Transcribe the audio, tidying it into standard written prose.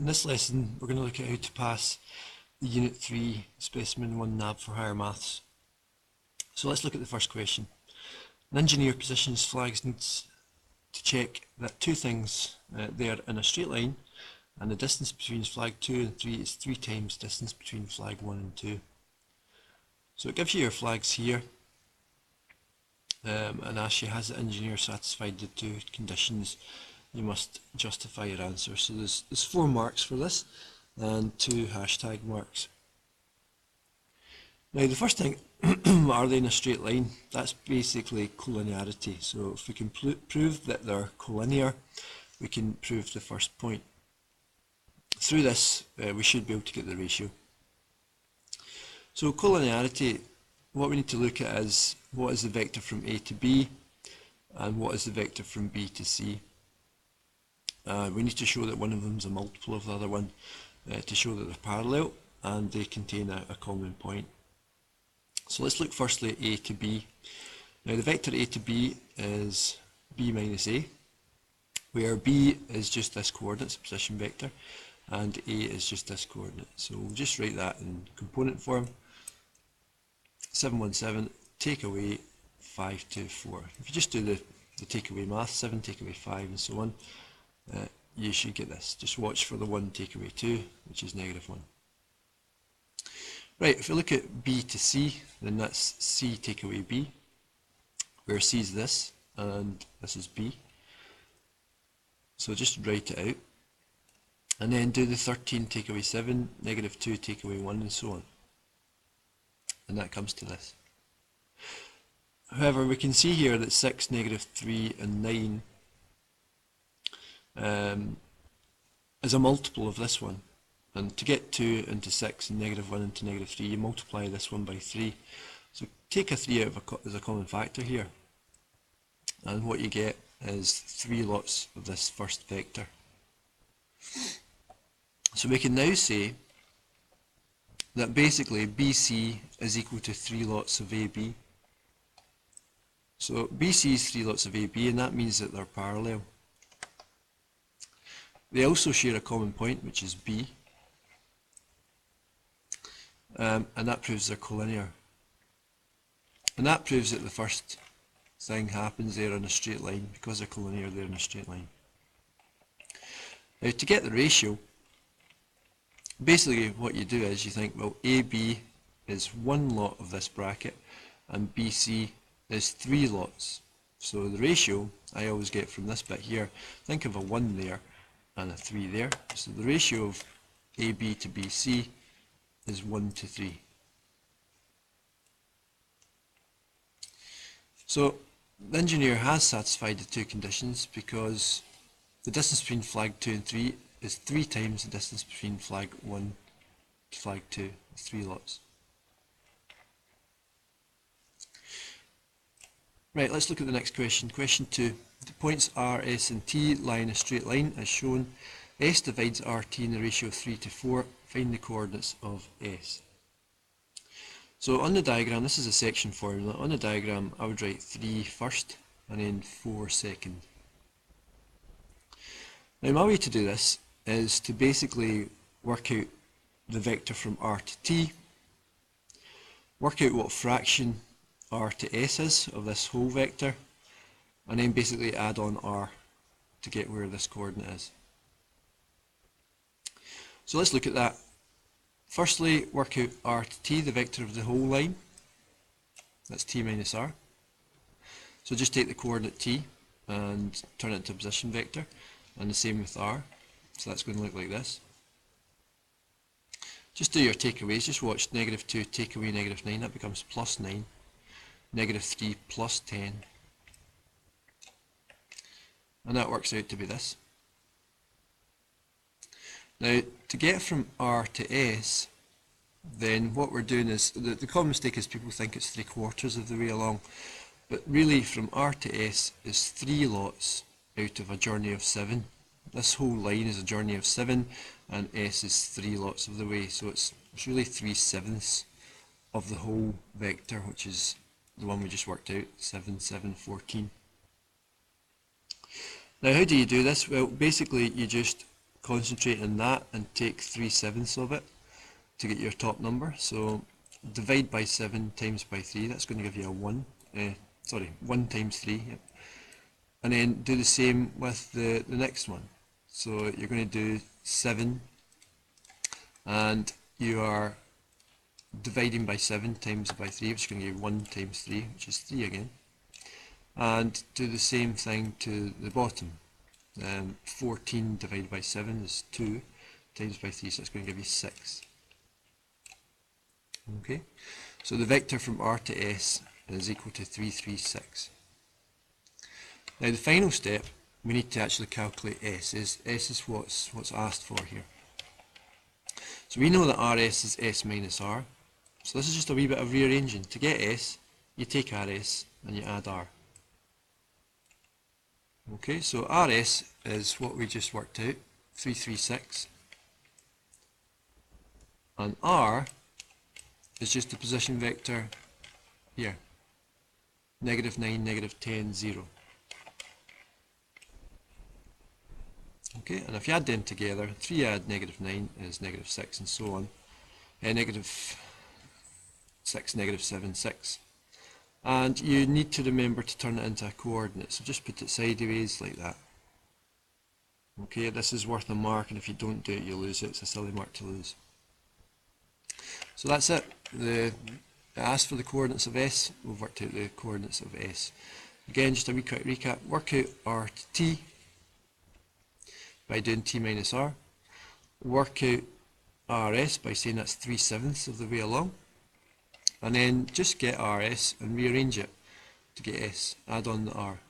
In this lesson, we're going to look at how to pass the Unit 3 Specimen 1 Nab for Higher Maths. So let's look at the first question. An engineer positions flags needs to check that two things they are in a straight line, and the distance between flag 2 and 3 is 3 times the distance between flag 1 and 2. So it gives you your flags here, and asks you, has the engineer satisfied the two conditions? You must justify your answer. So there's 4 marks for this and 2 hashtag marks. Now the first thing, are they in a straight line? That's basically collinearity. So if we can prove that they're collinear, we can prove the first point. Through this, we should be able to get the ratio. So collinearity, what we need to look at is what is the vector from A to B and what is the vector from B to C. We need to show that one of them is a multiple of the other one to show that they're parallel and they contain a common point. So let's look firstly at A to B. Now the vector A to B is B minus A, where B is just this coordinate, position vector, and A is just this coordinate. So we'll just write that in component form. 717 take away 524. If you just do the take away math, 7 take away 5 and so on, you should get this. Just watch for the 1 take away 2, which is -1. Right, if we look at B to C, then that's C take away B, where C is this, and this is B. So just write it out. And then do the 13 take away 7, -2 take away 1, and so on. And that comes to this. However, we can see here that 6, -3, and 9 is a multiple of this one. And to get 2 into 6 and -1 into -3, you multiply this one by 3. So take a 3 out as a common factor here. And what you get is 3 lots of this first vector. So we can now say that basically BC is equal to 3 lots of AB. So BC is 3 lots of AB, and that means that they're parallel. They also share a common point, which is B, and that proves they're collinear. And that proves that the first thing happens there in a straight line. Because they're collinear, they're in a straight line. Now to get the ratio, basically what you do is you think, well, AB is 1 lot of this bracket and BC is 3 lots. So the ratio I always get from this bit here, think of a 1 there and a 3 there. So the ratio of AB to BC is 1 to 3. So the engineer has satisfied the two conditions because the distance between flag 2 and 3 is 3 times the distance between flag 1 to flag 2, 3 lots. Right, let's look at the next question. Question 2. The points R, S and T lie in a straight line as shown. S divides RT in the ratio of 3 to 4. Find the coordinates of S. So on the diagram, this is a section formula. On the diagram, I would write 3 first and then 4 second. Now my way to do this is to basically work out the vector from R to T, work out what fraction R to S is of this whole vector, and then basically add on R to get where this coordinate is. So let's look at that. Firstly, work out R to T, the vector of the whole line. That's T minus R. So just take the coordinate T and turn it into a position vector, and the same with R. So that's going to look like this. Just do your takeaways. Just watch -2 take away -9. That becomes +9. -3 plus 10. And that works out to be this. Now, to get from R to S, then what we're doing is, the common mistake is people think it's 3/4 of the way along, but really from R to S is 3 lots out of a journey of 7. This whole line is a journey of 7, and S is 3 lots of the way, so it's really 3/7 of the whole vector, which is the one we just worked out, 7, 7, 14. Now how do you do this? Well, basically you just concentrate on that and take 3/7 of it to get your top number. So divide by 7 times by 3, that's going to give you a 1. 1 times 3. Yep. And then do the same with the next one. So you're going to do 7, and you are dividing by 7 times by 3, which is going to give you 1 times 3, which is 3 again. And do the same thing to the bottom. 14 divided by 7 is 2 times by 3, so it's going to give you 6. Okay, so the vector from R to S is equal to 3, 3, 6. Now the final step, we need to actually calculate S. S is what's asked for here. So we know that RS is S minus R. So this is just a wee bit of rearranging. To get S, you take RS and you add R. Okay, so RS is what we just worked out, 336. And R is just the position vector here, -9, -10, 0. Okay, and if you add them together, 3 add -9 is -6, and so on. -6, -7, 6. And you need to remember to turn it into a coordinate, so just put it sideways like that. Okay, this is worth a mark, and if you don't do it, you lose it. It's a silly mark to lose. So that's it. It asks for the coordinates of S. We've worked out the coordinates of S. Again, just a wee quick recap. Work out R to T by doing T minus R. Work out RS by saying that's 3/7 of the way along. And then just get RS and rearrange it to get S. Add on the R.